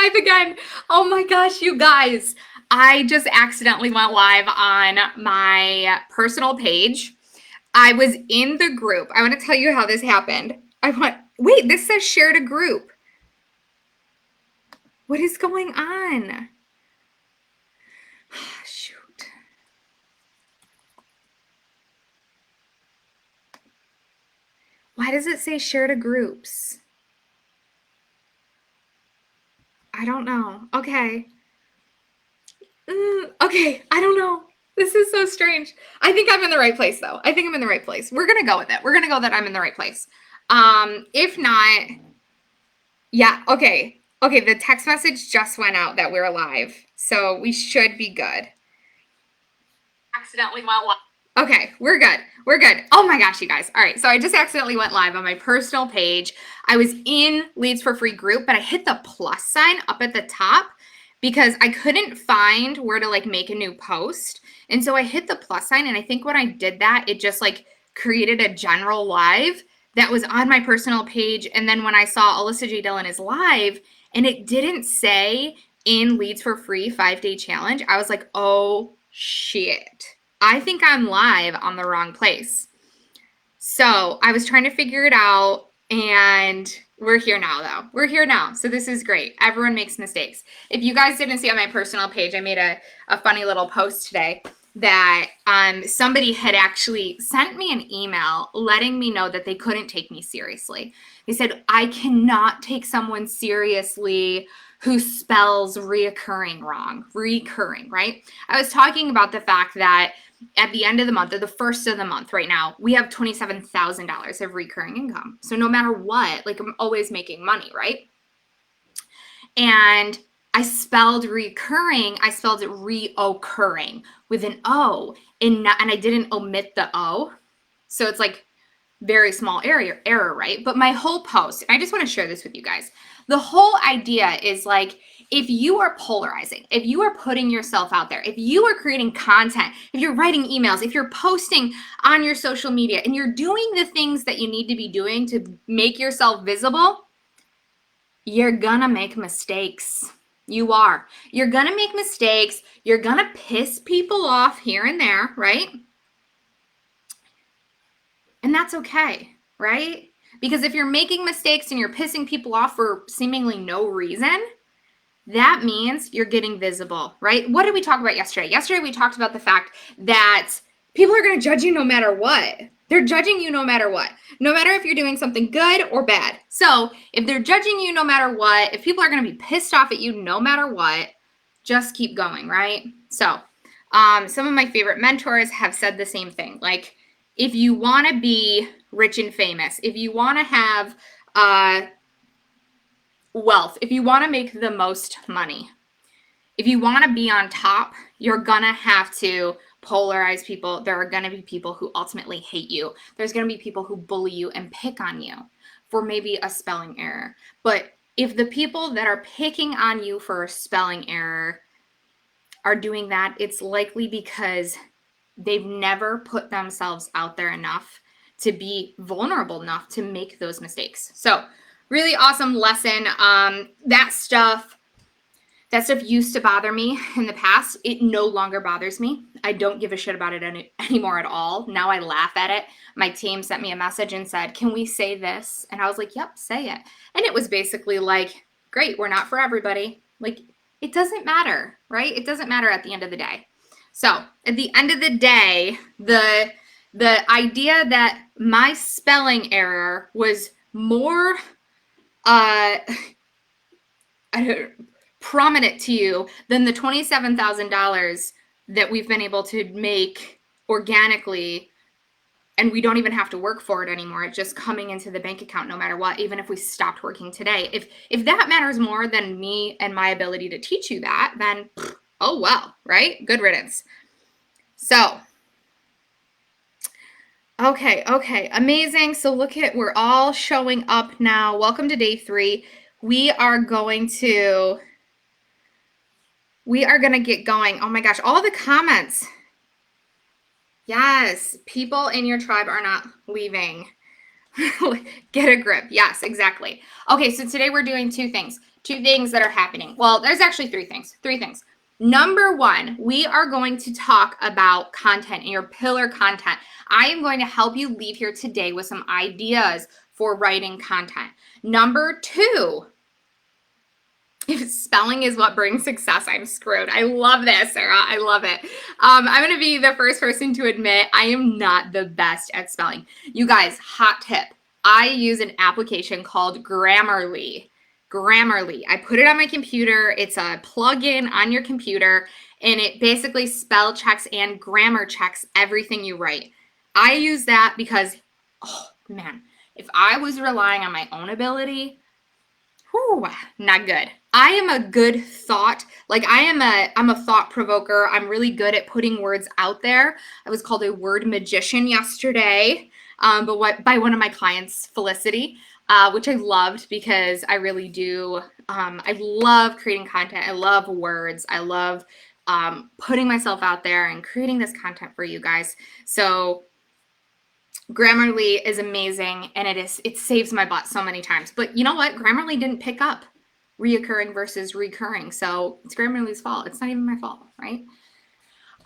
live again. Oh my gosh, you guys. I just accidentally went live on my personal page. I was in the group. I want to tell you how this happened. Wait, this says share to group. What is going on? Shoot. Why does it say share to groups? I don't know. Okay. Okay, I don't know. This is so strange. I think I'm in the right place, though. I think I'm in the right place. We're going to go with it. We're going to go that I'm in the right place. If not, yeah, okay. Okay, the text message just went out that we're live, so we should be good. Accidentally went live. Okay, we're good. We're good. Oh my gosh, you guys. All right, so I just accidentally went live on my personal page. I was in Leads for Free group, but I hit the plus sign up at the top because I couldn't find where to like make a new post. And so I hit the plus sign, and I think when I did that, it just like created a general live that was on my personal page. And then when I saw Alyssa J. Dillon is live and it didn't say in Leads for Free 5-day challenge, I was like, oh shit. I think I'm live on the wrong place. So I was trying to figure it out, and we're here now, though. We're here now, so this is great. Everyone makes mistakes. If you guys didn't see on my personal page, I made a funny little post today that somebody had actually sent me an email letting me know that they couldn't take me seriously. They said, I cannot take someone seriously who spells reoccurring wrong. Recurring, right? I was talking about the fact that at the end of the month, or the first of the month right now, we have $27,000 of recurring income. So no matter what, like I'm always making money, right? And I spelled recurring, I spelled it reoccurring with an O, and I didn't omit the O. So it's like very small error, right? But my whole post, and I just want to share this with you guys. The whole idea is like, if you are polarizing, if you are putting yourself out there, if you are creating content, if you're writing emails, if you're posting on your social media, and you're doing the things that you need to be doing to make yourself visible, you're gonna make mistakes. You are. You're gonna make mistakes. You're gonna piss people off here and there, right? And that's okay, right? Because if you're making mistakes and you're pissing people off for seemingly no reason, that means you're getting visible, right? What did we talk about yesterday? Yesterday, we talked about the fact that people are going to judge you no matter what. They're judging you no matter what, no matter if you're doing something good or bad. So if they're judging you no matter what, if people are going to be pissed off at you no matter what, just keep going, right? So some of my favorite mentors have said the same thing. Like, if you want to be rich and famous, if you want to have wealth, if you want to make the most money, if you want to be on top, you're going to have to polarize people. There are going to be people who ultimately hate you. There's going to be people who bully you and pick on you for maybe a spelling error. But if the people that are picking on you for a spelling error are doing that, it's likely because they've never put themselves out there enough to be vulnerable enough to make those mistakes. So really awesome lesson. That stuff used to bother me in the past. It no longer bothers me. I don't give a shit about it anymore at all. Now I laugh at it. My team sent me a message and said, can we say this? And I was like, yep, say it. And it was basically like, great, we're not for everybody. Like, it doesn't matter, right? It doesn't matter at the end of the day. So at the end of the day, the idea that my spelling error was more prominent to you than the $27,000 that we've been able to make organically, and we don't even have to work for it anymore. It's just coming into the bank account no matter what, even if we stopped working today. If that matters more than me and my ability to teach you that, then oh well, right? Good riddance. So, okay, amazing. So look at, we're all showing up now. Welcome to day 3. We are going to get going. Oh my gosh, all the comments. Yes, people in your tribe are not leaving. Get a grip. Yes, exactly. Okay, so today we're doing 2 things. two things that are happening. Well, there's actually three things. Number one, we are going to talk about content and your pillar content. I am going to help you leave here today with some ideas for writing content. Number two, if spelling is what brings success, I'm screwed. I love this, Sarah. I love it. I'm going to be the first person to admit I am not the best at spelling. You guys, hot tip. I use an application called Grammarly. Grammarly. I put it on my computer. It's a plug-in on your computer, and it basically spell checks and grammar checks everything you write. I use that because, oh man, if I was relying on my own ability, whew, not good. I am a good thought. Like I'm a thought provoker. I'm really good at putting words out there. I was called a word magician yesterday, by one of my clients, Felicity, which I loved because I really do. I love creating content. I love words. I love putting myself out there and creating this content for you guys. So Grammarly is amazing, and it saves my butt so many times. But you know what? Grammarly didn't pick up reoccurring versus recurring, so it's Grammarly's fault. It's not even my fault, right?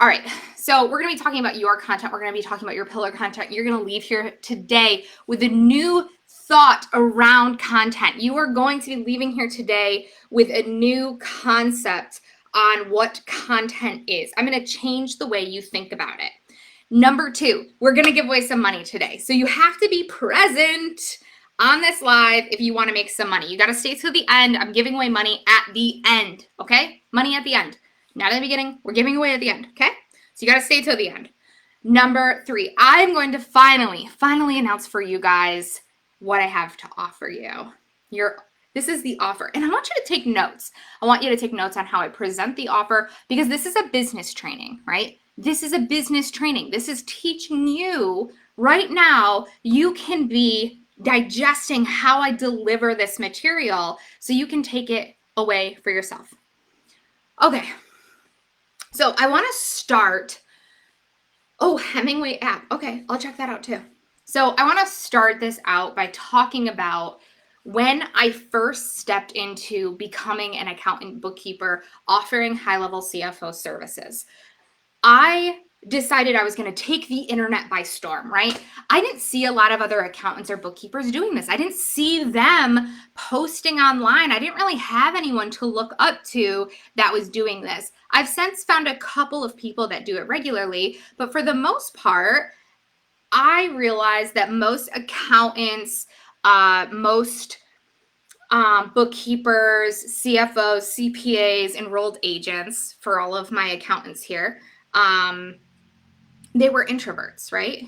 All right, so we're going to be talking about your content. We're going to be talking about your pillar content. You're going to leave here today with a new thought around content. You are going to be leaving here today with a new concept on what content is. I'm going to change the way you think about it. Number two, we're going to give away some money today. So you have to be present on this live if you want to make some money. You got to stay till the end. I'm giving away money at the end, okay? Money at the end. Not at the beginning. We're giving away at the end, okay? So you got to stay till the end. Number three, I'm going to finally announce for you guys what I have to offer you. This is the offer. And I want you to take notes. I want you to take notes on how I present the offer because this is a business training, right? This is a business training. This is teaching you right now. You can be digesting how I deliver this material so you can take it away for yourself. Okay. So I want to start. Oh, Hemingway app. Okay, I'll check that out too. So I want to start this out by talking about when I first stepped into becoming an accountant bookkeeper, offering high-level CFO services. I decided I was going to take the internet by storm, right? I didn't see a lot of other accountants or bookkeepers doing this. I didn't see them posting online. I didn't really have anyone to look up to that was doing this. I've since found a couple of people that do it regularly, but for the most part, I realized that most accountants, most bookkeepers, CFOs, CPAs, enrolled agents, for all of my accountants here, they were introverts, right?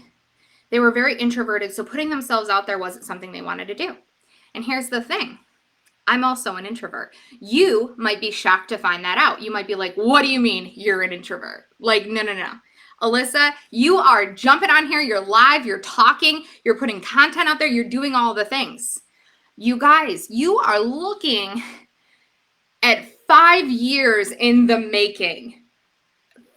They were very introverted, so putting themselves out there wasn't something they wanted to do. And here's the thing. I'm also an introvert. You might be shocked to find that out. You might be like, what do you mean you're an introvert? Like, no. Alyssa, you are jumping on here. You're live. You're talking. You're putting content out there. You're doing all the things. You guys, you are looking at 5 years in the making.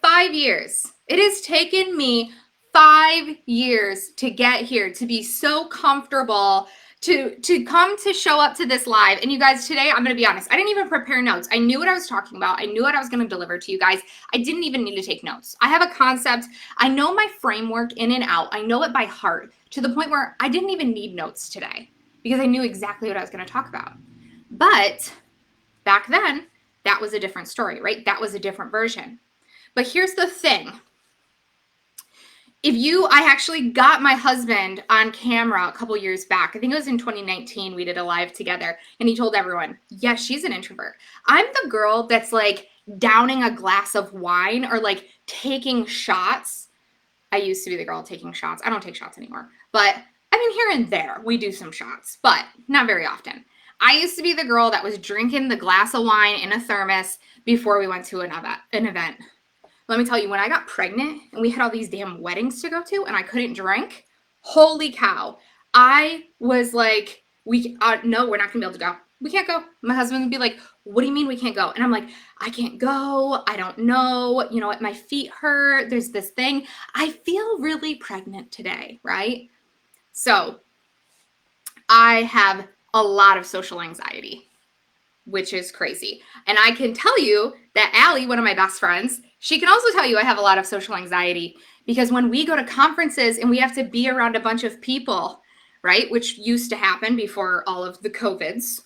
5 years. It has taken me 5 years to get here, to be so comfortable, to come to show up to this live. And you guys, today, I'm going to be honest, I didn't even prepare notes. I knew what I was talking about. I knew what I was going to deliver to you guys. I didn't even need to take notes. I have a concept. I know my framework in and out. I know it by heart to the point where I didn't even need notes today because I knew exactly what I was going to talk about. But back then, that was a different story, right? That was a different version. But here's the thing. I actually got my husband on camera a couple years back. I think it was in 2019. We did a live together and he told everyone, yes, she's an introvert. I'm the girl that's like downing a glass of wine or like taking shots. I used to be the girl taking shots. I don't take shots anymore. But I mean, here and there, we do some shots, but not very often. I used to be the girl that was drinking the glass of wine in a thermos before we went to an event. Let me tell you, when I got pregnant and we had all these damn weddings to go to and I couldn't drink, holy cow. I was like, no, we're not going to be able to go. We can't go. My husband would be like, what do you mean we can't go? And I'm like, I can't go. I don't know. You know what? My feet hurt. There's this thing. I feel really pregnant today, right? So I have a lot of social anxiety. which is crazy. And I can tell you that Allie, one of my best friends, she can also tell you I have a lot of social anxiety because when we go to conferences and we have to be around a bunch of people, right, which used to happen before all of the COVIDs,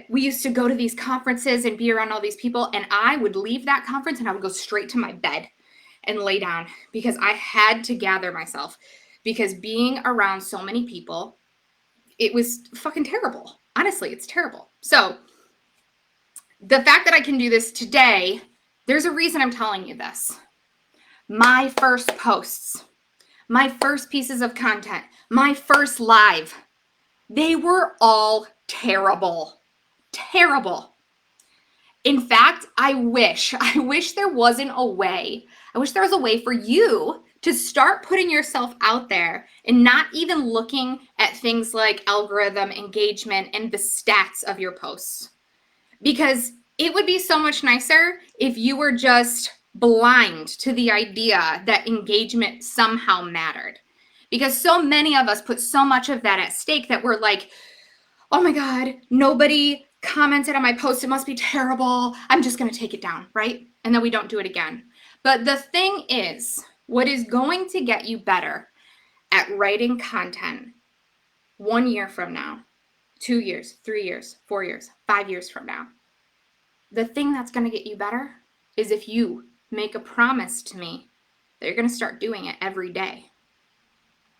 we used to go to these conferences and be around all these people, and I would leave that conference and I would go straight to my bed and lay down because I had to gather myself, because being around so many people, it was fucking terrible. Honestly, it's terrible. So the fact that I can do this today, there's a reason I'm telling you this. My first posts, my first pieces of content, my first live, they were all terrible. Terrible. In fact, I wish there wasn't a way. I wish there was a way for you to start putting yourself out there and not even looking at things like algorithm, engagement, and the stats of your posts. Because it would be so much nicer if you were just blind to the idea that engagement somehow mattered. Because so many of us put so much of that at stake that we're like, oh my God, nobody commented on my post. It must be terrible. I'm just going to take it down, right? And then we don't do it again. But the thing is, what is going to get you better at writing content 1 year from now, 2 years, 3 years, 4 years, 5 years from now, the thing that's going to get you better is if you make a promise to me that you're going to start doing it every day.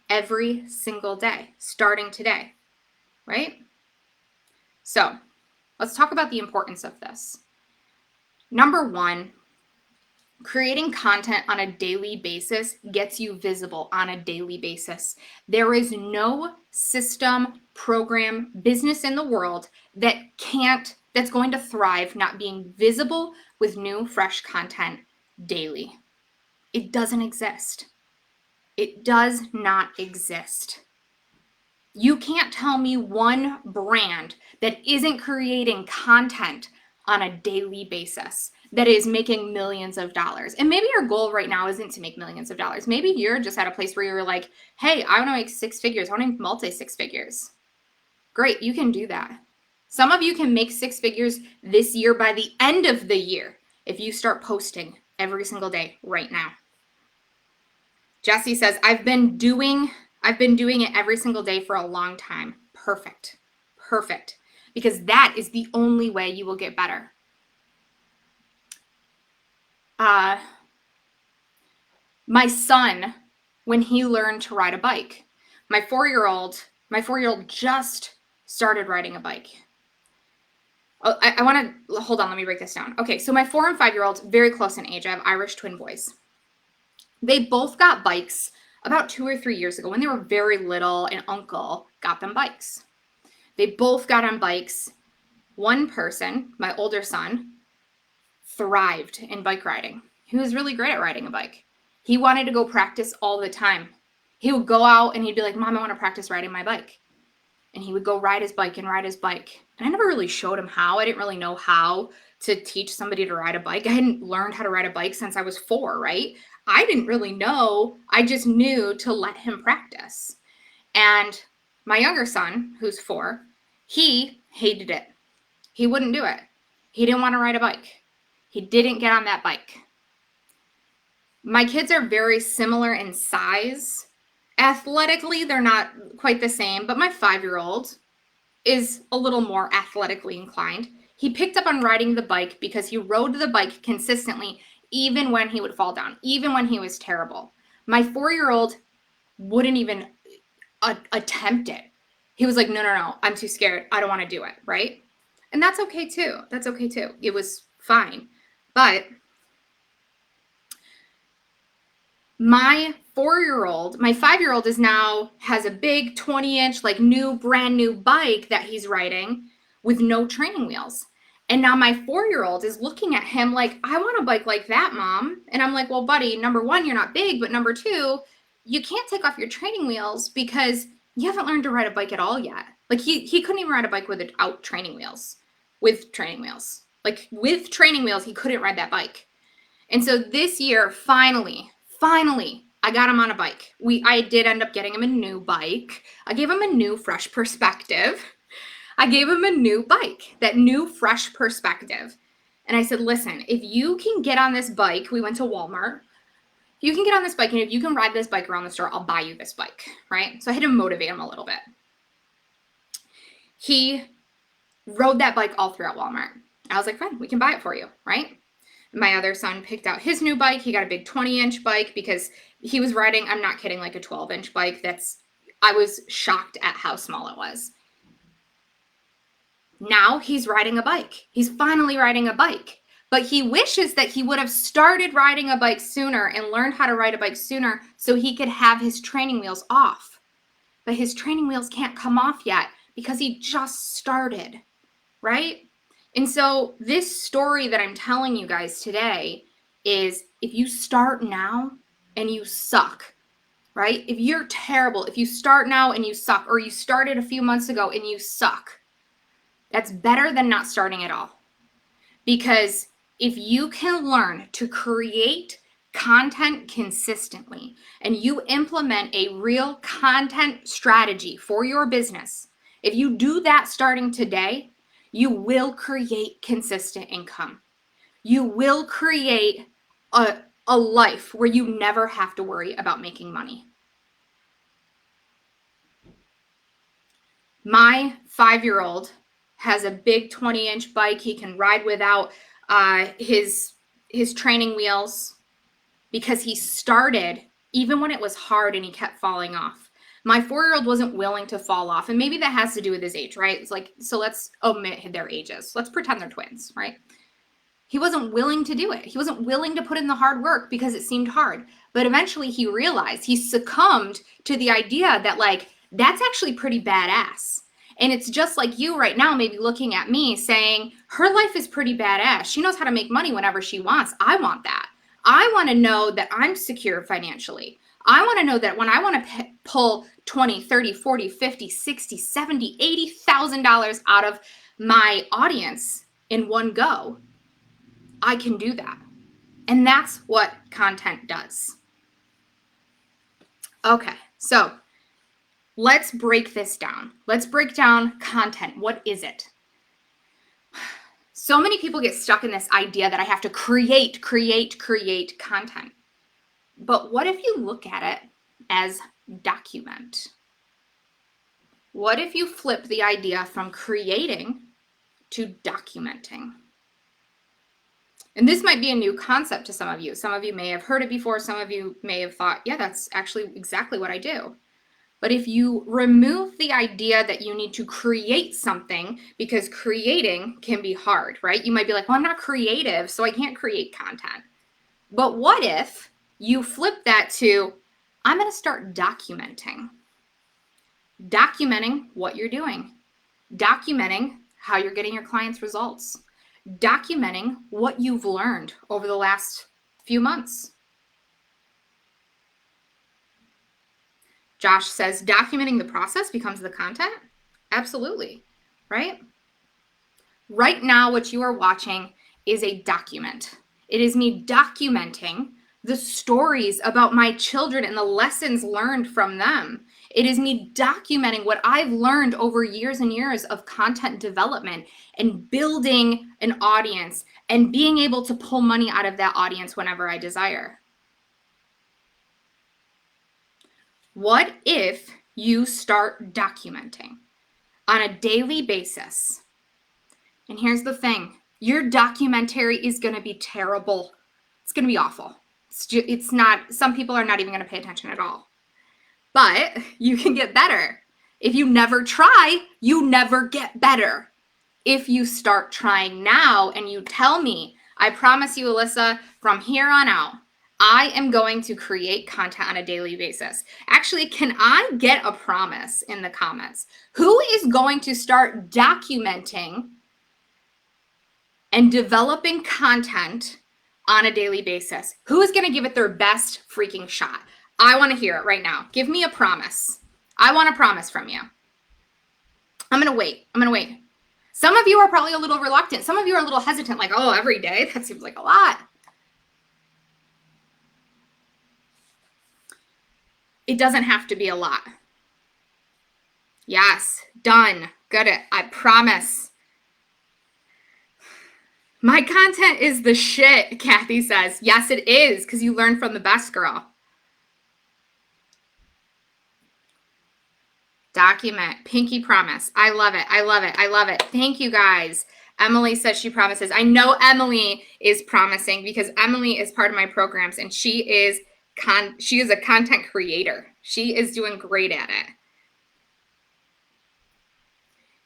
Every single day, starting today, right? So let's talk about the importance of this. Number one, creating content on a daily basis gets you visible on a daily basis. There is no system, program, business in the world that's going to thrive not being visible with new, fresh content daily. It doesn't exist. It does not exist. You can't tell me one brand that isn't creating content on a daily basis that is making millions of dollars. And maybe your goal right now isn't to make millions of dollars. Maybe you're just at a place where you're like, hey, I want to make 6 figures. I want to make multi-6 figures. Great, you can do that. Some of you can make 6 figures this year by the end of the year if you start posting every single day right now. Jesse says, I've been doing it every single day for a long time. Perfect. Perfect. Because that is the only way you will get better. My son, when he learned to ride a bike, my 4-year-old just started riding a bike. Oh, I want to, hold on, let me break this down. Okay, so my 4 and 5-year-olds, very close in age. I have Irish twin boys. They both got bikes about 2 or 3 years ago when they were very little, and uncle got them bikes. They both got on bikes. One person, my older son, thrived in bike riding. He was really great at riding a bike. He wanted to go practice all the time. He would go out and he'd be like, Mom, I want to practice riding my bike. And he would go ride his bike. And I never really showed him how. I didn't really know how to teach somebody to ride a bike. I hadn't learned how to ride a bike since I was 4, right? I didn't really know. I just knew to let him practice. And my younger son, who's 4, he hated it. He wouldn't do it. He didn't want to ride a bike. He didn't get on that bike. My kids are very similar in size. Athletically, they're not quite the same, but my 5-year-old is a little more athletically inclined. He picked up on riding the bike because he rode the bike consistently, even when he would fall down, even when he was terrible. My 4-year-old wouldn't even attempt it. He was like, no, I'm too scared. I don't want to do it, right? And that's okay too. It was fine. But my 5-year-old has a big 20-inch, like brand new bike that he's riding with no training wheels. And now my 4-year-old is looking at him like, I want a bike like that, Mom. And I'm like, well, buddy, number 1, you're not big, but number 2, you can't take off your training wheels because you haven't learned to ride a bike at all yet. Like he couldn't even ride a bike without training wheels. With training wheels. Like with training wheels, he couldn't ride that bike. And so this year, finally, I got him on a bike. I did end up getting him a new bike. I gave him a new, fresh perspective. I gave him a new bike, that new fresh perspective. And I said, listen, if you can get on this bike, we went to Walmart. If you can get on this bike and if you can ride this bike around the store, I'll buy you this bike, right? So I had to motivate him a little bit. He rode that bike all throughout Walmart. I was like, fine, we can buy it for you, right? My other son picked out his new bike. He got a big 20-inch bike because he was riding, I'm not kidding, like a 12-inch bike. I was shocked at how small it was. Now he's riding a bike. He's finally riding a bike. But he wishes that he would have started riding a bike sooner and learned how to ride a bike sooner so he could have his training wheels off. But his training wheels can't come off yet because he just started, right? And so this story that I'm telling you guys today is if you start now and you suck, right? If you're terrible, if you start now and you suck, or you started a few months ago and you suck, that's better than not starting at all. Because if you can learn to create content consistently and you implement a real content strategy for your business, if you do that starting today, you will create consistent income. You will create a life where you never have to worry about making money. My 5-year-old has a big 20-inch bike. He can ride without his training wheels because he started even when it was hard and he kept falling off. My 4-year-old wasn't willing to fall off, and maybe that has to do with his age, right? It's like, so let's omit their ages. Let's pretend they're twins, right? He wasn't willing to do it. He wasn't willing to put in the hard work because it seemed hard. But eventually he realized, he succumbed to the idea that, like, that's actually pretty badass. And it's just like you right now, maybe looking at me saying, her life is pretty badass. She knows how to make money whenever she wants. I want that. I want to know that I'm secure financially. I want to know that when I want to pull 20, 30, 40, 50, 60, 70, $80,000 out of my audience in one go, I can do that. And that's what content does. Okay, so let's break this down. Let's break down content. What is it? So many people get stuck in this idea that I have to create content. But what if you look at it as document? What if you flip the idea from creating to documenting? And this might be a new concept to some of you. Some of you may have heard it before. Some of you may have thought, yeah, that's actually exactly what I do. But if you remove the idea that you need to create something, because creating can be hard, right? You might be like, well, I'm not creative, so I can't create content. But what if you flip that to, I'm going to start documenting. Documenting what you're doing. Documenting how you're getting your clients' results. Documenting what you've learned over the last few months. Josh says, documenting the process becomes the content? Absolutely, right? Right now, what you are watching is a document. It is me documenting the stories about my children and the lessons learned from them. It is me documenting what I've learned over years and years of content development and building an audience and being able to pull money out of that audience whenever I desire. What if you start documenting on a daily basis? And here's the thing, your documentary is going to be terrible. It's going to be awful. It's not, some people are not even going to pay attention at all. But you can get better. If you never try, you never get better. If you start trying now and you tell me, I promise you, Alyssa, from here on out, I am going to create content on a daily basis. Actually, can I get a promise in the comments? Who is going to start documenting and developing content on a daily basis? Who is going to give it their best freaking shot? I want to hear it right now. Give me a promise. I want a promise from you. I'm going to wait. Some of you are probably a little reluctant. Some of you are a little hesitant, like, oh, every day? That seems like a lot. It doesn't have to be a lot. Yes, done. Good. I promise. My content is the shit, Kathy says. Yes, it is, because you learn from the best, girl. Document. Pinky promise. I love it. I love it. I love it. Thank you, guys. Emily says she promises. I know Emily is promising because Emily is part of my programs, and she is a content creator. She is doing great at it.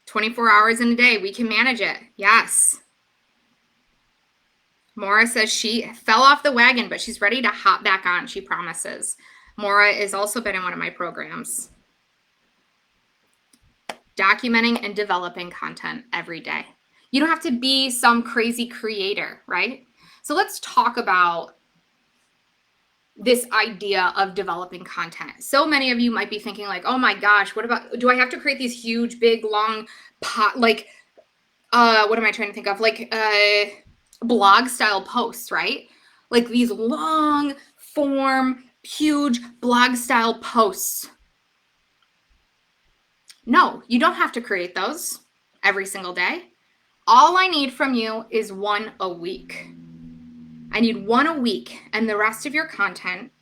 24 hours in a day, we can manage it. Yes. Maura says she fell off the wagon, but she's ready to hop back on. She promises. Maura has also been in one of my programs. Documenting and developing content every day. You don't have to be some crazy creator, right? So let's talk about this idea of developing content. So many of you might be thinking like, oh my gosh, what about, do I have to create these huge, big, long, what am I trying to think of? Like blog style posts, right? Like these long form, huge blog style posts. No, you don't have to create those every single day. All I need from you is one a week. I need one a week, and the rest of your content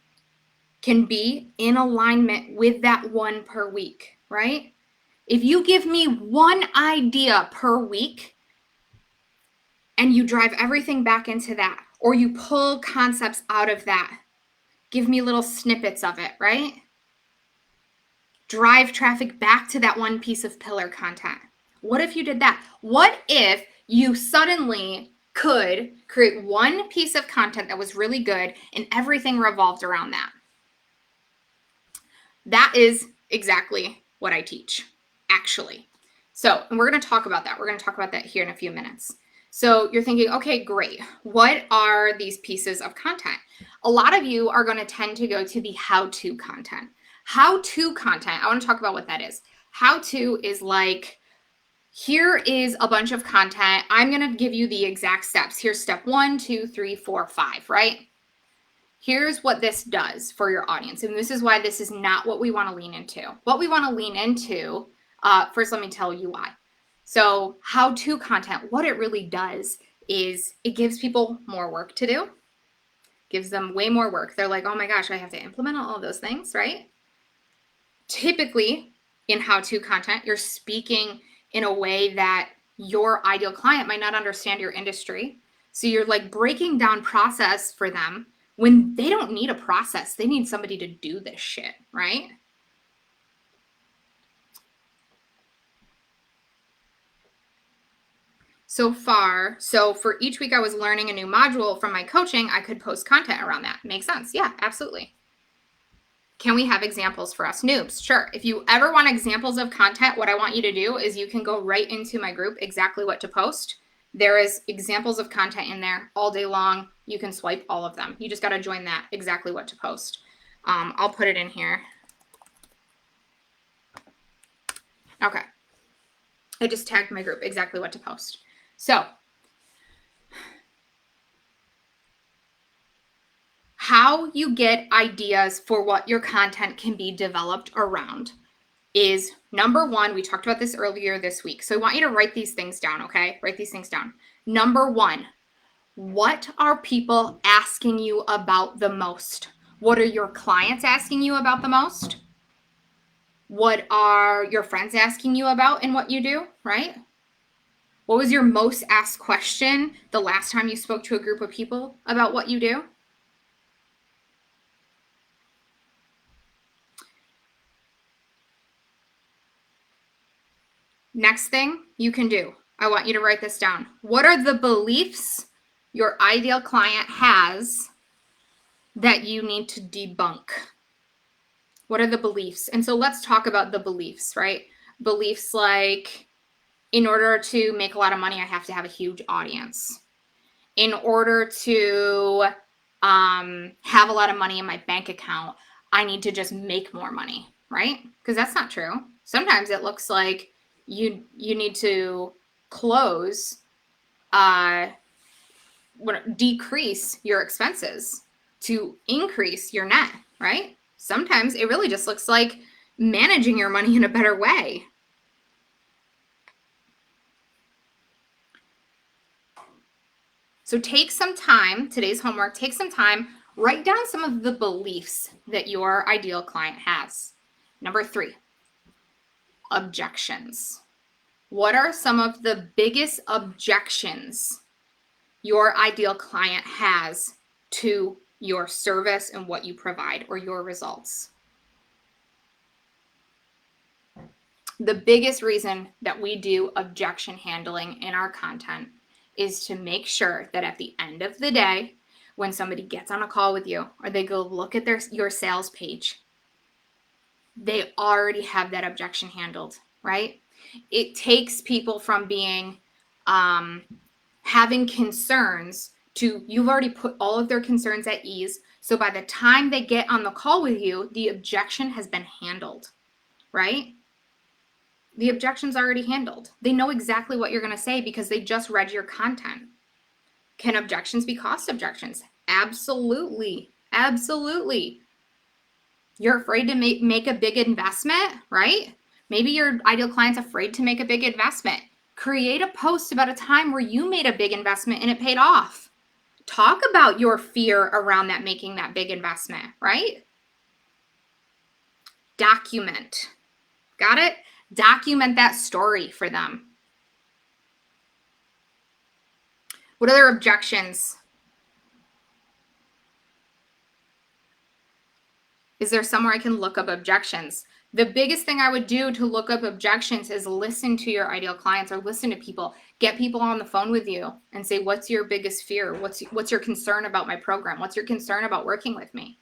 can be in alignment with that one per week, right? If you give me one idea per week and you drive everything back into that, or you pull concepts out of that, give me little snippets of it, right? Drive traffic back to that one piece of pillar content. What if you did that? What if you suddenly could create one piece of content that was really good and everything revolved around that? That is exactly what I teach, actually. So, and we're going to talk about that. We're going to talk about that here in a few minutes. So you're thinking, okay, great. What are these pieces of content? A lot of you are going to tend to go to the how-to content. How-to content, I want to talk about what that is. How-to is like, here is a bunch of content. I'm going to give you the exact steps. Here's step 1, 2, 3, 4, 5, right? Here's what this does for your audience. And this is why this is not what we want to lean into. What we want to lean into, first let me tell you why. So how-to content, what it really does is it gives people more work to do. Gives them way more work. They're like, oh my gosh, I have to implement all of those things, right? Typically, in how-to content, you're speaking in a way that your ideal client might not understand your industry. So you're like breaking down process for them when they don't need a process. They need somebody to do this shit, right? So for each week I was learning a new module from my coaching, I could post content around that. Makes sense. Yeah, absolutely. Can we have examples for us noobs? Sure. If you ever want examples of content, what I want you to do is you can go right into my group, Exactly What to Post. There is examples of content in there all day long. You can swipe all of them. You just got to join that, Exactly What to Post. I'll put it in here. Okay. I just tagged my group, Exactly What to Post. So how you get ideas for what your content can be developed around is number 1. We talked about this earlier this week. So I want you to write these things down, okay? Write these things down. Number 1, what are people asking you about the most? What are your clients asking you about the most? What are your friends asking you about in what you do, right? What was your most asked question the last time you spoke to a group of people about what you do? Next thing you can do, I want you to write this down. What are the beliefs your ideal client has that you need to debunk? What are the beliefs? And so let's talk about the beliefs, right? Beliefs like, in order to make a lot of money, I have to have a huge audience. In order to have a lot of money in my bank account, I need to just make more money, right? Because that's not true. Sometimes it looks like you need to decrease your expenses to increase your net, right? Sometimes it really just looks like managing your money in a better way. So take some time, today's homework, take some time, write down some of the beliefs that your ideal client has. Number 3, objections. What are some of the biggest objections your ideal client has to your service and what you provide or your results? The biggest reason that we do objection handling in our content is to make sure that at the end of the day, when somebody gets on a call with you or they go look at your sales page, they already have that objection handled, right? It takes people from being having concerns to you've already put all of their concerns at ease. So by the time they get on the call with you, the objection has been handled, right? The objection's already handled. They know exactly what you're going to say because they just read your content. Can objections be cost objections? Absolutely. Absolutely. You're afraid to make a big investment, right? Maybe your ideal client's afraid to make a big investment. Create a post about a time where you made a big investment and it paid off. Talk about your fear around that, making that big investment, right? Document. Got it? Document that story for them. What other objections? Is there somewhere I can look up objections? The biggest thing I would do to look up objections is listen to your ideal clients or listen to people. Get people on the phone with you and say, what's your biggest fear? What's your concern about my program? What's your concern about working with me?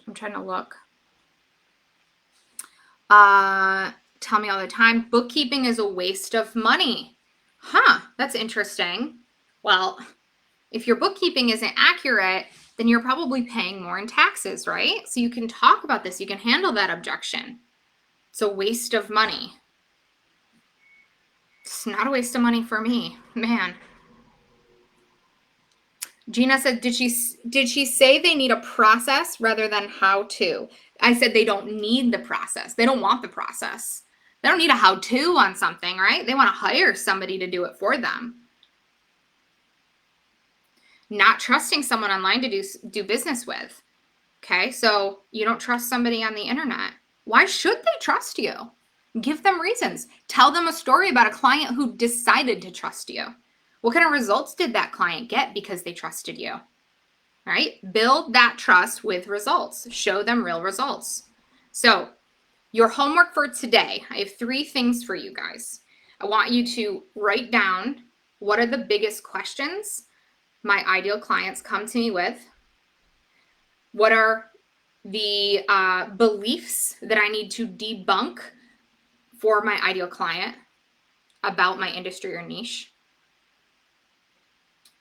I'm trying to look. Tell me all the time, bookkeeping is a waste of money. Huh, that's interesting. Well, if your bookkeeping isn't accurate, then you're probably paying more in taxes, right? So you can talk about this. You can handle that objection. It's a waste of money. It's not a waste of money for me, man. Gina said, did she say they need a process rather than how to? I said they don't need the process. They don't want the process. They don't need a how-to on something, right? They want to hire somebody to do it for them. Not trusting someone online to do business with. Okay, so you don't trust somebody on the internet. Why should they trust you? Give them reasons. Tell them a story about a client who decided to trust you. What kind of results did that client get because they trusted you? Right? Build that trust with results. Show them real results. So your homework for today, I have 3 things for you guys. I want you to write down what are the biggest questions my ideal clients come to me with. What are the beliefs that I need to debunk for my ideal client about my industry or niche?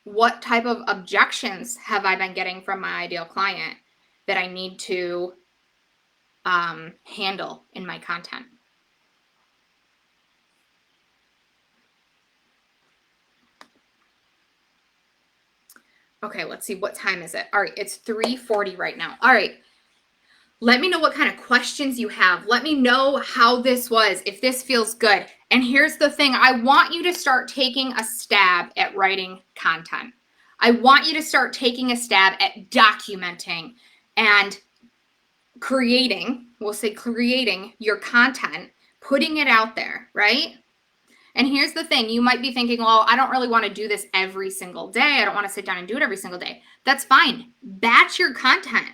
What type of objections have I been getting from my ideal client that I need to handle in my content? Okay, let's see. What time is it? All right, it's 3:40 right now. All right. Let me know what kind of questions you have. Let me know how this was, if this feels good. And here's the thing. I want you to start taking a stab at writing content. I want you to start taking a stab at documenting and creating, we'll say creating your content, putting it out there, right? And here's the thing. You might be thinking, well, I don't really want to do this every single day. I don't want to sit down and do it every single day. That's fine. Batch your content.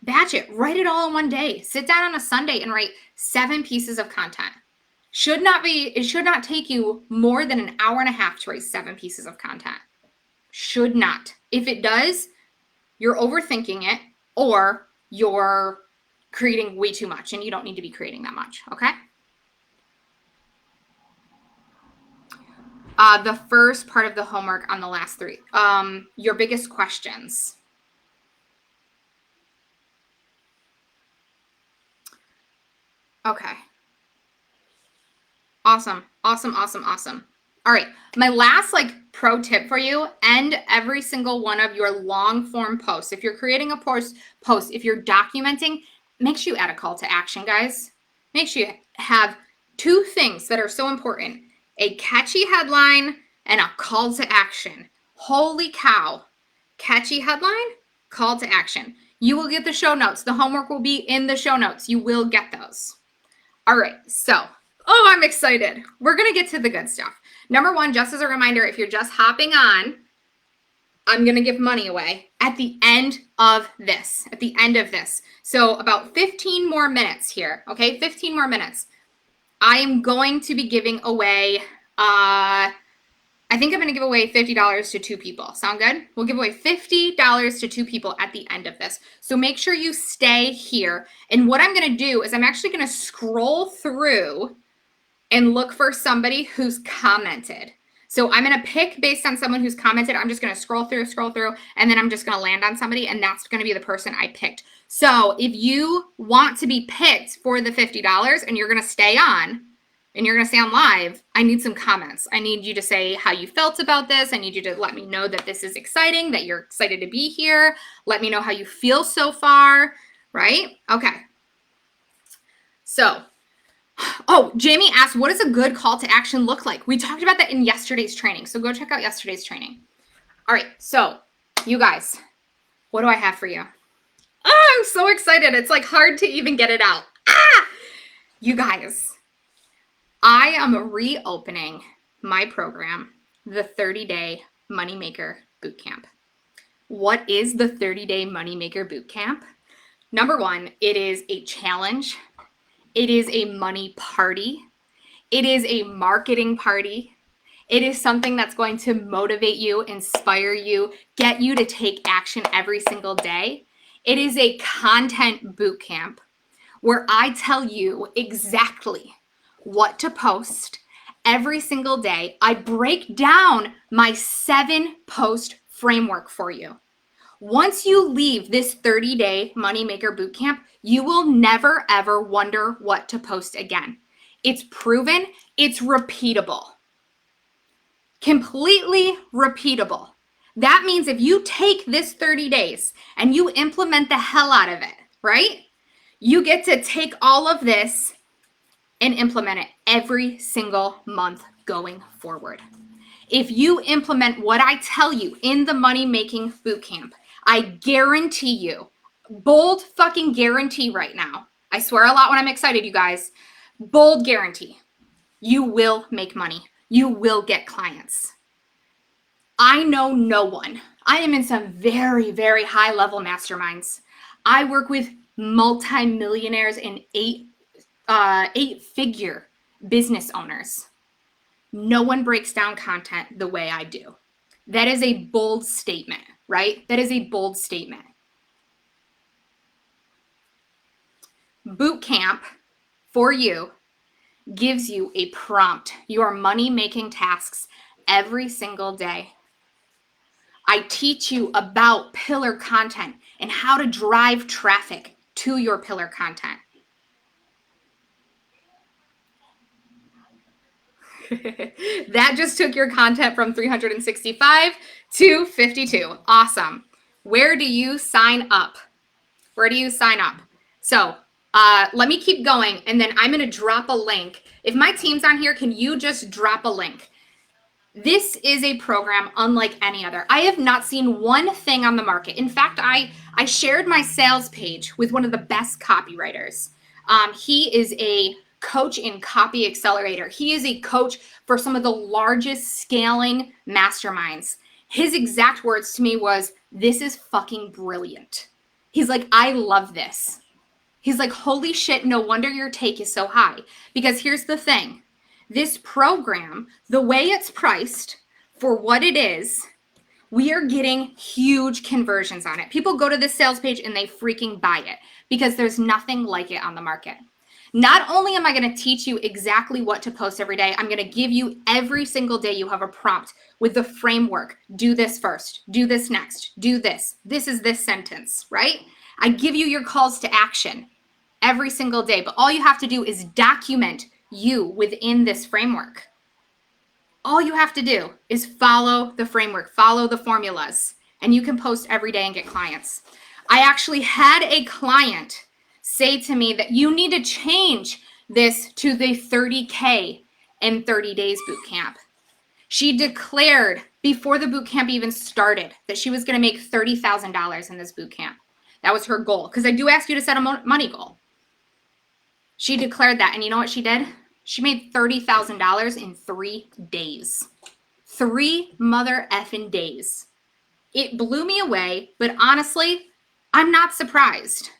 Batch it. Write it all in one day. Sit down on a Sunday and write 7 pieces of content. It should not take you more than an hour and a half to write 7 pieces of content. Should not. If it does, you're overthinking it or you're creating way too much and you don't need to be creating that much. Okay. The first part of the homework on the last 3, your biggest questions. Okay. Awesome. Awesome. Awesome. Awesome. All right, my last pro tip for you, end every single one of your long form posts. If you're creating a post, if you're documenting, make sure you add a call to action, guys. Make sure you have two things that are so important: a catchy headline and a call to action. Holy cow. Catchy headline, call to action. You will get the show notes. The homework will be in the show notes. You will get those. All right, so, I'm excited. We're going to get to the good stuff. Number one, just as a reminder, if you're just hopping on, I'm going to give money away at the end of this. So about 15 more minutes here, okay? 15 more minutes. I am going to be giving away, I think I'm going to give away $50 to 2 people. Sound good? We'll give away $50 to 2 people at the end of this. So make sure you stay here. And what I'm going to do is I'm actually going to scroll through and look for somebody who's commented. So I'm going to pick based on someone who's commented. I'm just going to scroll through, and then I'm just going to land on somebody, and that's going to be the person I picked. So if you want to be picked for the $50 and you're going to stay on, and you're going to stay on live, I need some comments. I need you to say how you felt about this. I need you to let me know that this is exciting, that you're excited to be here. Let me know how you feel so far, right? Okay. So, Jamie asked, what does a good call to action look like? We talked about that in yesterday's training. So go check out yesterday's training. All right. So you guys, what do I have for you? Oh, I'm so excited. It's hard to even get it out. You guys, I am reopening my program, the 30-day Moneymaker Bootcamp. What is the 30-day Moneymaker Bootcamp? Number one, it is a challenge. It is a money party. It is a marketing party. It is something that's going to motivate you, inspire you, get you to take action every single day. It is a content bootcamp where I tell you exactly what to post every single day. I break down my 7-post framework for you. Once you leave this 30-day Moneymaker Bootcamp, you will never, ever wonder what to post again. It's proven, it's repeatable. Completely repeatable. That means if you take this 30 days and you implement the hell out of it, right? You get to take all of this and implement it every single month going forward. If you implement what I tell you in the Money Making Bootcamp, I guarantee you, bold fucking guarantee right now. I swear a lot when I'm excited, you guys. Bold guarantee. You will make money. You will get clients. I know no one. I am in some very, very high level masterminds. I work with multi-millionaires and eight-figure business owners. No one breaks down content the way I do. That is a bold statement, right? That is a bold statement. Bootcamp for you gives you a prompt, your money-making tasks every single day. I teach you about pillar content and how to drive traffic to your pillar content. That just took your content from 365 to 52. Awesome. Where do you sign up? Where do you sign up? So let me keep going, and then I'm going to drop a link. If my team's on here, can you just drop a link? This is a program unlike any other. I have not seen one thing on the market. In fact, I shared my sales page with one of the best copywriters. He is a coach in Copy Accelerator. He is a coach for some of the largest scaling masterminds. His exact words to me was, "This is fucking brilliant." He's like, "I love this." He's like, "Holy shit, no wonder your take is so high." Because here's the thing. This program, the way it's priced for what it is, we are getting huge conversions on it. People go to this sales page and they freaking buy it because there's nothing like it on the market. Not only am I going to teach you exactly what to post every day, I'm going to give you every single day you have a prompt with the framework. Do this first, do this next, do this. This is this sentence, right? I give you your calls to action every single day, but all you have to do is document you within this framework. All you have to do is follow the framework, follow the formulas, and you can post every day and get clients. I actually had a client say to me that you need to change this to the 30K in 30 days boot camp. She declared before the boot camp even started that she was going to make $30,000 in this boot camp. That was her goal, because I do ask you to set a money goal. She declared that, and you know what she did? She made $30,000 in 3 days. 3 mother effing days. It blew me away, but honestly, I'm not surprised.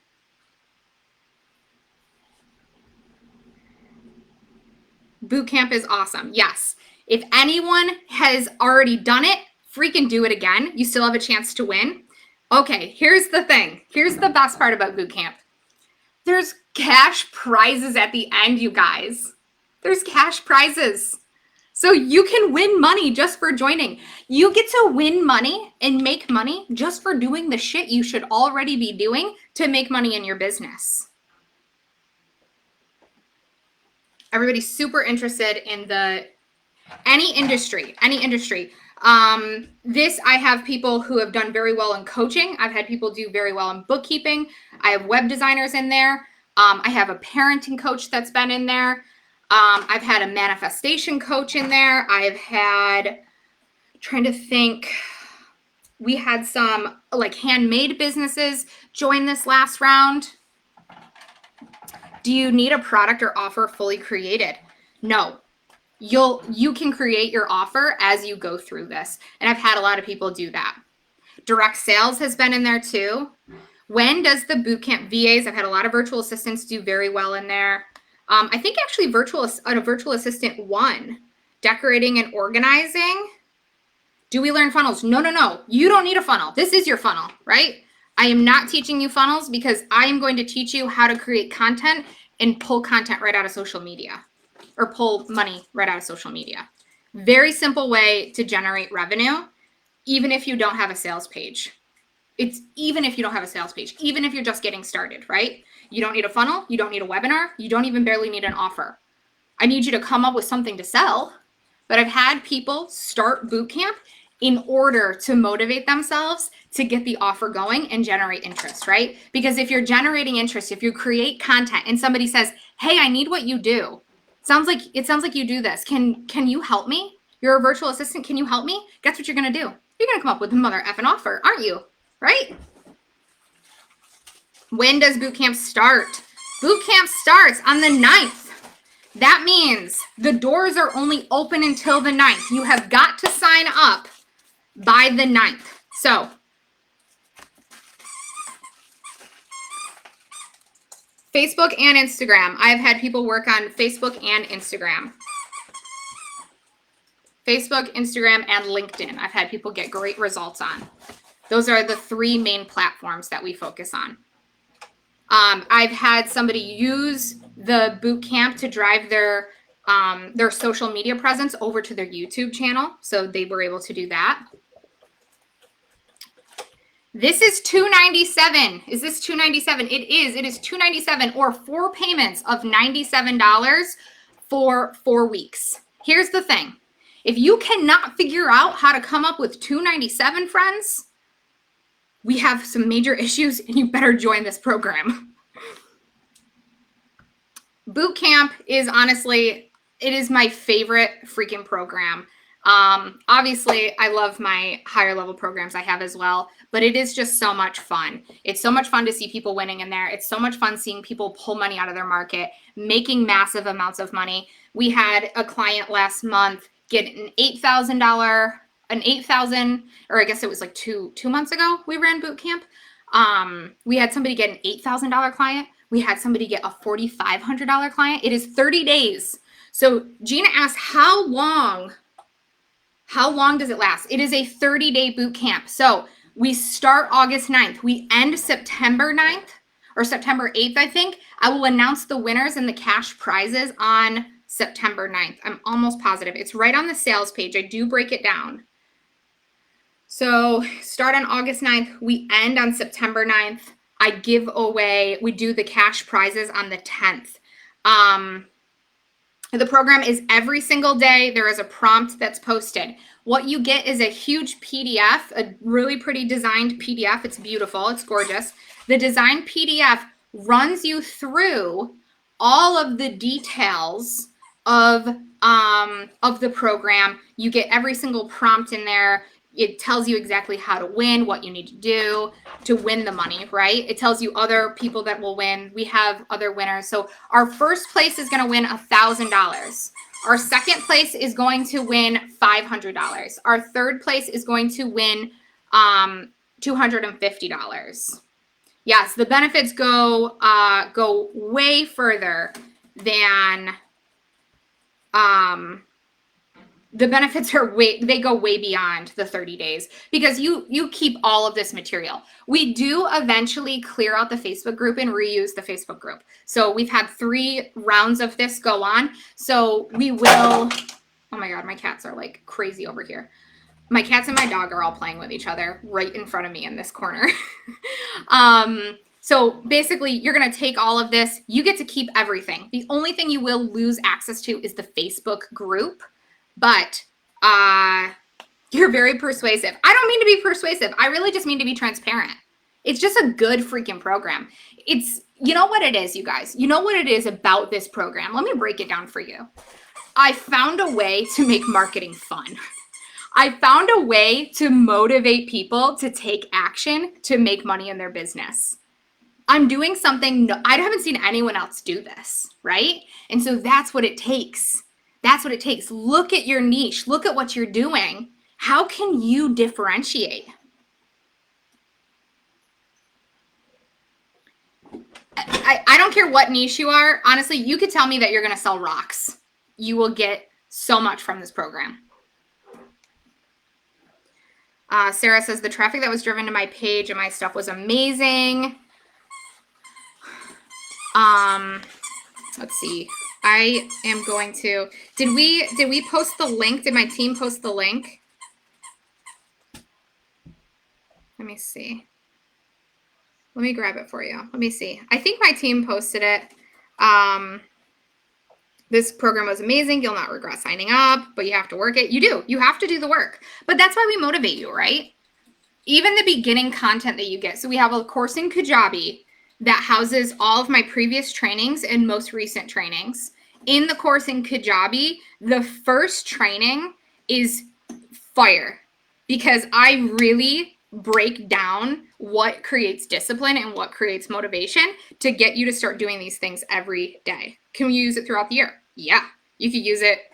Boot camp is awesome. Yes. If anyone has already done it, freaking do it again. You still have a chance to win. Okay, here's the thing. Here's the best part about boot camp. There's cash prizes at the end, you guys. There's cash prizes. So you can win money just for joining. You get to win money and make money just for doing the shit you should already be doing to make money in your business. Everybody's super interested in any industry. This, I have people who have done very well in coaching. I've had people do very well in bookkeeping. I have web designers in there. I have a parenting coach that's been in there. I've had a manifestation coach in there. I've had, trying to think, we had some like handmade businesses join this last round. Do you need a product or offer fully created? No. You can create your offer as you go through this. And I've had a lot of people do that. Direct sales has been in there too. When does the bootcamp VAs, I've had a lot of virtual assistants do very well in there. I think actually a virtual assistant won. Decorating and organizing. Do we learn funnels? No. You don't need a funnel. This is your funnel, right? I am not teaching you funnels because I am going to teach you how to create content and pull content right out of social media, or pull money right out of social media. Very simple way to generate revenue, even if you don't have a sales page. Even if you're just getting started, right? You don't need a funnel. You don't need a webinar. You don't even barely need an offer. I need you to come up with something to sell. But I've had people start bootcamp in order to motivate themselves to get the offer going and generate interest, right? Because if you're generating interest, if you create content and somebody says, hey, I need what you do. It sounds like you do this. Can you help me? You're a virtual assistant. Can you help me? Guess what you're going to do? You're going to come up with a mother effing offer, aren't you? Right? When does bootcamp start? Bootcamp starts on the 9th. That means the doors are only open until the 9th. You have got to sign up by the 9th. So Facebook and Instagram. I've had people work on Facebook and Instagram. Facebook, Instagram, and LinkedIn. I've had people get great results on. Those are the 3 main platforms that we focus on. I've had somebody use the bootcamp to drive their social media presence over to their YouTube channel. So they were able to do that. This is $297. Is this $297? It is. It is $297, or 4 payments of $97 for 4 weeks. Here's the thing. If you cannot figure out how to come up with $297, friends, we have some major issues and you better join this program. Bootcamp is honestly, it is my favorite freaking program. Obviously, I love my higher level programs I have as well, but it is just so much fun. It's so much fun to see people winning in there. It's so much fun seeing people pull money out of their market, making massive amounts of money. We had a client last month get an $8,000, or I guess it was like two months ago we ran boot camp. We had somebody get an $8,000 client. We had somebody get a $4,500 client. It is 30 days. So Gina asked, how long does it last? It is a 30-day boot camp. So we start August 9th. We end September 9th or September 8th, I think. I will announce the winners and the cash prizes on September 9th. I'm almost positive. It's right on the sales page. I do break it down. So start on August 9th. We end on September 9th. I give away, we do the cash prizes on the 10th. The program is every single day. There is a prompt that's posted. What you get is a huge PDF, a really pretty designed PDF. It's beautiful. It's gorgeous. The designed PDF runs you through all of the details of the program. You get every single prompt in there. It tells you exactly how to win, what you need to do to win the money, right? It tells you other people that will win. We have other winners. So our first place is going to win $1,000. Our second place is going to win $500. Our third place is going to win $250. Yes, the benefits go way further than the benefits are they go way beyond the 30 days because you keep all of this material. We do eventually clear out the Facebook group and reuse the Facebook group. So we've had 3 rounds of this go on. So we will, oh my God, my cats are like crazy over here. My cats and my dog are all playing with each other right in front of me in this corner. So basically, you're going to take all of this. You get to keep everything. The only thing you will lose access to is the Facebook group. But you're very persuasive. I don't mean to be persuasive. I really just mean to be transparent. It's just a good freaking program. It's, you know what it is, you guys? You know what it is about this program? Let me break it down for you. I found a way to make marketing fun. I found a way to motivate people to take action to make money in their business. I'm doing something, I haven't seen anyone else do this, right? And so that's what it takes. That's what it takes. Look at your niche. Look at what you're doing. How can you differentiate? I don't care what niche you are. Honestly, you could tell me that you're going to sell rocks. You will get so much from this program. Sarah says, the traffic that was driven to my page and my stuff was amazing. Let's see. I am going to, did we post the link? Did my team post the link? Let me see. Let me grab it for you. Let me see. I think my team posted it. This program was amazing. You'll not regret signing up, but you have to work it. You do. You have to do the work. But that's why we motivate you, right? Even the beginning content that you get. So we have a course in Kajabi that houses all of my previous trainings and most recent trainings. In the course in Kajabi, the first training is fire because I really break down what creates discipline and what creates motivation to get you to start doing these things every day. Can we use it throughout the year? Yeah, you could use it.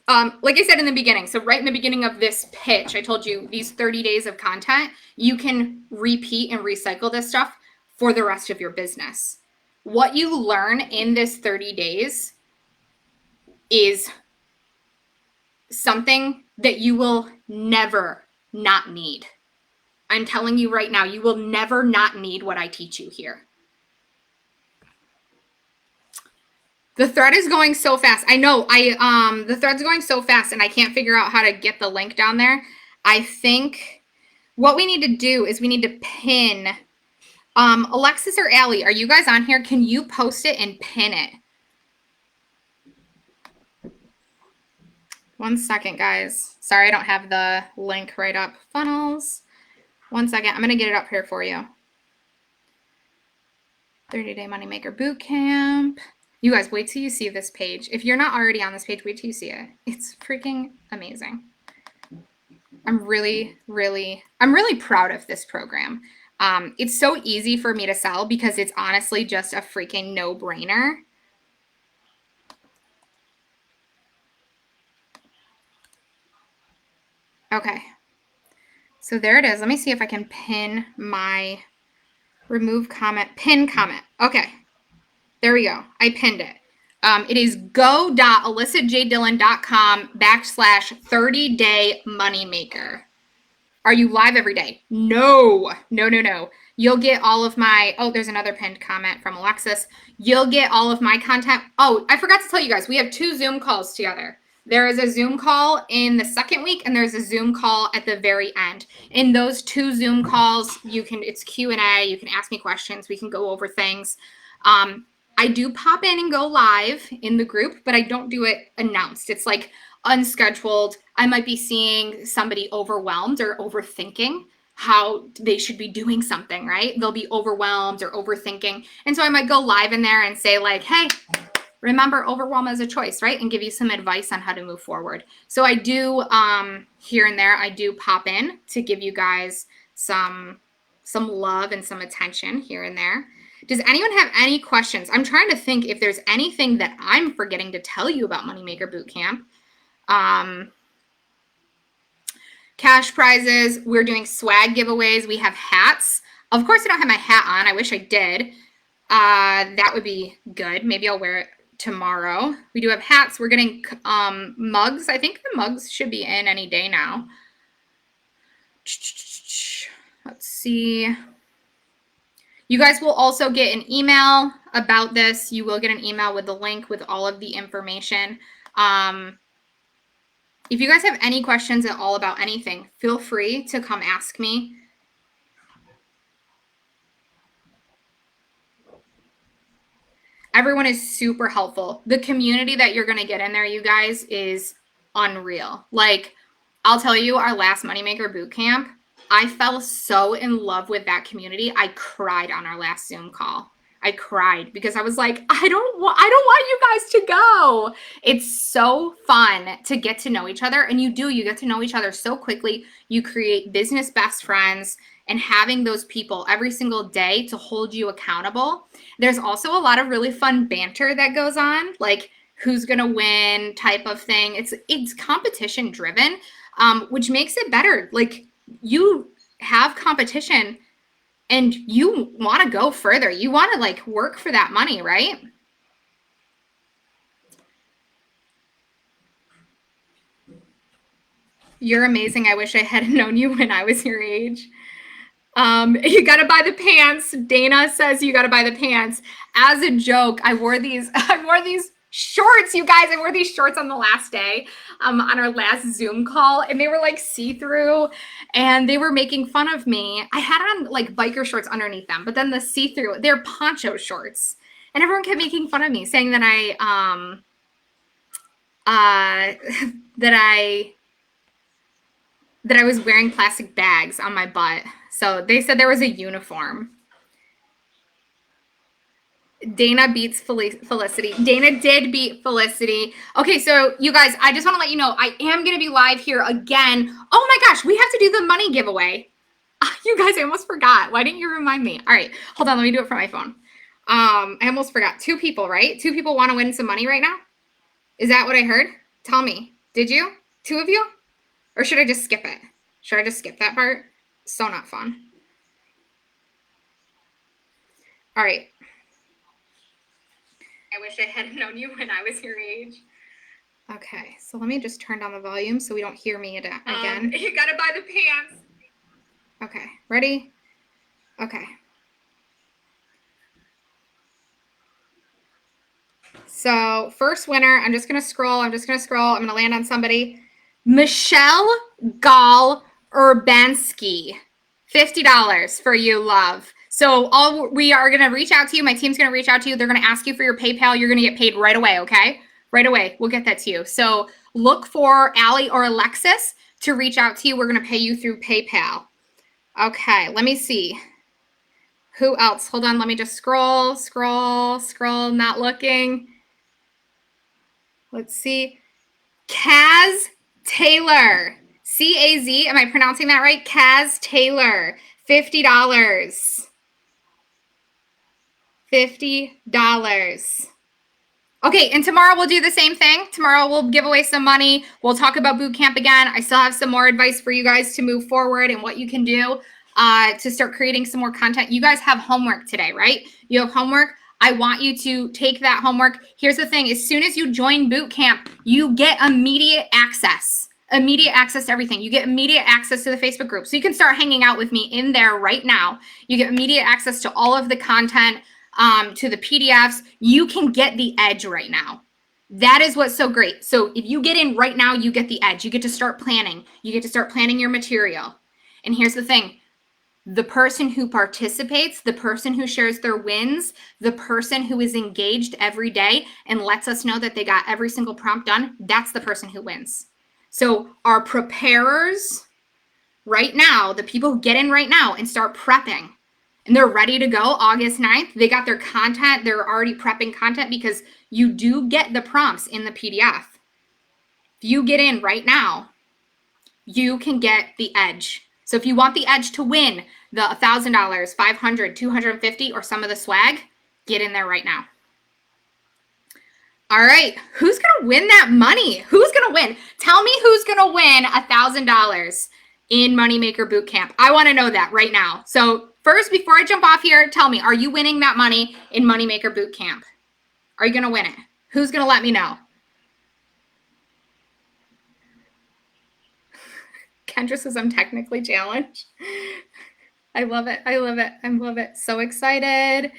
Like I said in the beginning, so right in the beginning of this pitch, I told you these 30 days of content, you can repeat and recycle this stuff for the rest of your business. What you learn in this 30 days is something that you will never not need. I'm telling you right now, you will never not need what I teach you here. The thread is going so fast. I know, the thread's going so fast and I can't figure out how to get the link down there. I think what we need to do is we need to pin Alexis or Allie, are you guys on here? Can you post it and pin it? 1 second, guys. Sorry, I don't have the link right up. Funnels. 1 second. I'm going to get it up here for you. 30-day Moneymaker Bootcamp. You guys, wait till you see this page. If you're not already on this page, wait till you see it. It's freaking amazing. I'm really proud of this program. It's so easy for me to sell because it's honestly just a freaking no-brainer. Okay. So there it is. Let me see if I can pin my remove comment, pin comment. Okay. There we go. I pinned it. It is go.alyssajdillon.com/30-day moneymaker. Are you live every day? No. You'll get all of my, oh, there's another pinned comment from Alexis. You'll get all of my content. Oh, I forgot to tell you guys, we have 2 Zoom calls together. There is a Zoom call in the second week and there's a Zoom call at the very end. In those 2 Zoom calls, it's Q&A. You can ask me questions. We can go over things. I do pop in and go live in the group, but I don't do it announced. It's like unscheduled. I might be seeing somebody overwhelmed or overthinking how they should be doing something, right? They'll be overwhelmed or overthinking. And so I might go live in there and say like, hey, remember, overwhelm is a choice, right? And give you some advice on how to move forward. So I do here and there, I do pop in to give you guys some love and some attention here and there. Does anyone have any questions? I'm trying to think if there's anything that I'm forgetting to tell you about Moneymaker Bootcamp. Cash prizes. We're doing swag giveaways. We have hats. Of course, I don't have my hat on. I wish I did. That would be good. Maybe I'll wear it tomorrow. We do have hats. We're getting mugs. I think the mugs should be in any day now. Let's see. You guys will also get an email about this. You will get an email with the link with all of the information. If you guys have any questions at all about anything, feel free to come ask me. Everyone is super helpful. The community that you're going to get in there, you guys, is unreal. Like, I'll tell you, our last Moneymaker Bootcamp, I fell so in love with that community. I cried on our last Zoom call. I cried because I was like, I don't want you guys to go. It's so fun to get to know each other. And you get to know each other so quickly. You create business best friends, and having those people every single day to hold you accountable. There's also a lot of really fun banter that goes on, like who's going to win type of thing. It's competition driven, which makes it better. Like, you have competition and you want to go further. You want to like work for that money, right? You're amazing. I wish I had known you when I was your age. You got to buy the pants. Dana says you got to buy the pants. As a joke, I wore these shorts, you guys. I wore these shorts on the last day, on our last Zoom call, and they were like see-through, and they were making fun of me. I had on like biker shorts underneath them, but then the see-through, they're poncho shorts, and everyone kept making fun of me, saying that I was wearing plastic bags on my butt. So they said there was a uniform. Dana beats Felicity. Dana did beat Felicity. Okay, so you guys, I just want to let you know, I am going to be live here again. Oh my gosh, we have to do the money giveaway. You guys, I almost forgot. Why didn't you remind me? All right, hold on. Let me do it from my phone. I almost forgot. 2 people, right? 2 people want to win some money right now? Is that what I heard? Tell me. Did you? 2 of you? Or should I just skip it? Should I just skip that part? So not fun. All right. I wish I had known you when I was your age. Okay, so let me just turn down the volume so we don't hear me again. You gotta buy the pants. Okay, ready? Okay. So first winner, I'm just gonna scroll. I'm gonna land on somebody. Michelle Gall Urbanski, $50 for you, love. So we are going to reach out to you. My team's going to reach out to you. They're going to ask you for your PayPal. You're going to get paid right away, okay? Right away. We'll get that to you. So look for Allie or Alexis to reach out to you. We're going to pay you through PayPal. Okay, let me see. Who else? Hold on. Let me just scroll, not looking. Let's see. Kaz Taylor. C-A-Z. Am I pronouncing that right? Kaz Taylor. $50. $50. Okay, and tomorrow we'll do the same thing. Tomorrow we'll give away some money. We'll talk about boot camp again. I still have some more advice for you guys to move forward and what you can do to start creating some more content. You guys have homework today, right? You have homework. I want you to take that homework. Here's the thing. As soon as you join boot camp, you get immediate access. Immediate access to everything. You get immediate access to the Facebook group. So you can start hanging out with me in there right now. You get immediate access to all of the content, to the PDFs. You can get the edge right now. That is what's so great. So if you get in right now, you get the edge. You get to start planning. You get to start planning your material. And here's the thing. the person who participates, the person who shares their wins, the person who is engaged every day and lets us know that they got every single prompt done, that's the person who wins. So our preparers right now, the people who get in right now and start prepping, and they're ready to go August 9th, they got their content, they're already prepping content because you do get the prompts in the PDF. If you get in right now, you can get the edge. So if you want the edge to win the $1,000, $500, $250, or some of the swag, get in there right now. All right, who's gonna win that money? Who's gonna win? Tell me who's gonna win $1,000 in Moneymaker Bootcamp. I wanna know that right now. So first, before I jump off here, tell me, are you winning that money in Moneymaker Bootcamp? Are you gonna win it? Who's gonna let me know? Kendra says I'm technically challenged. I love it. I love it. I love it. So excited.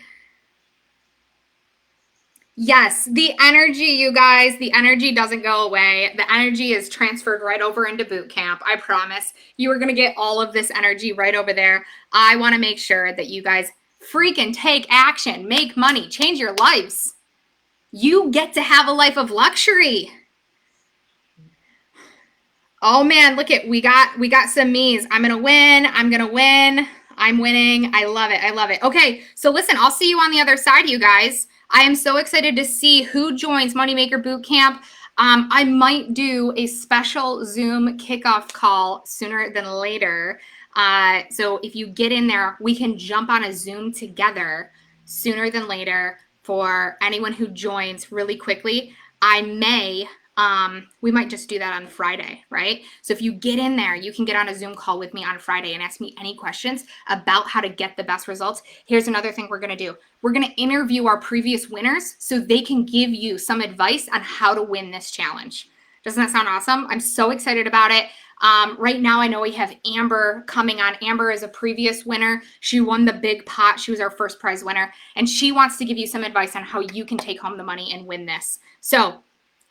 Yes, the energy, you guys, the energy doesn't go away. The energy is transferred right over into boot camp. I promise you are going to get all of this energy right over there. I want to make sure that you guys freaking take action, make money, change your lives. You get to have a life of luxury. Oh man, look at, we got some me's. I'm going to win. I'm going to win. I'm winning. I love it. I love it. Okay. So listen, I'll see you on the other side, you guys. I am so excited to see who joins Moneymaker Bootcamp. I might do a special Zoom kickoff call sooner than later. So if you get in there, we can jump on a Zoom together sooner than later for anyone who joins really quickly. We might just do that on Friday, right? So if you get in there, you can get on a Zoom call with me on Friday and ask me any questions about how to get the best results. Here's another thing we're going to do. We're going to interview our previous winners so they can give you some advice on how to win this challenge. Doesn't that sound awesome? I'm so excited about it. Right now, I know we have Amber coming on. Amber is a previous winner. She won the big pot. She was our first prize winner, and she wants to give you some advice on how you can take home the money and win this. So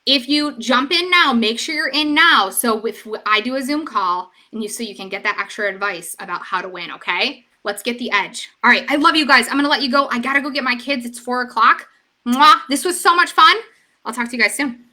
if you jump in now, make sure you're in now. So if I do a Zoom call so you can get that extra advice about how to win, okay? Let's get the edge. All right, I love you guys. I'm gonna let you go. I gotta go get my kids. It's 4 o'clock. Mwah. This was so much fun. I'll talk to you guys soon.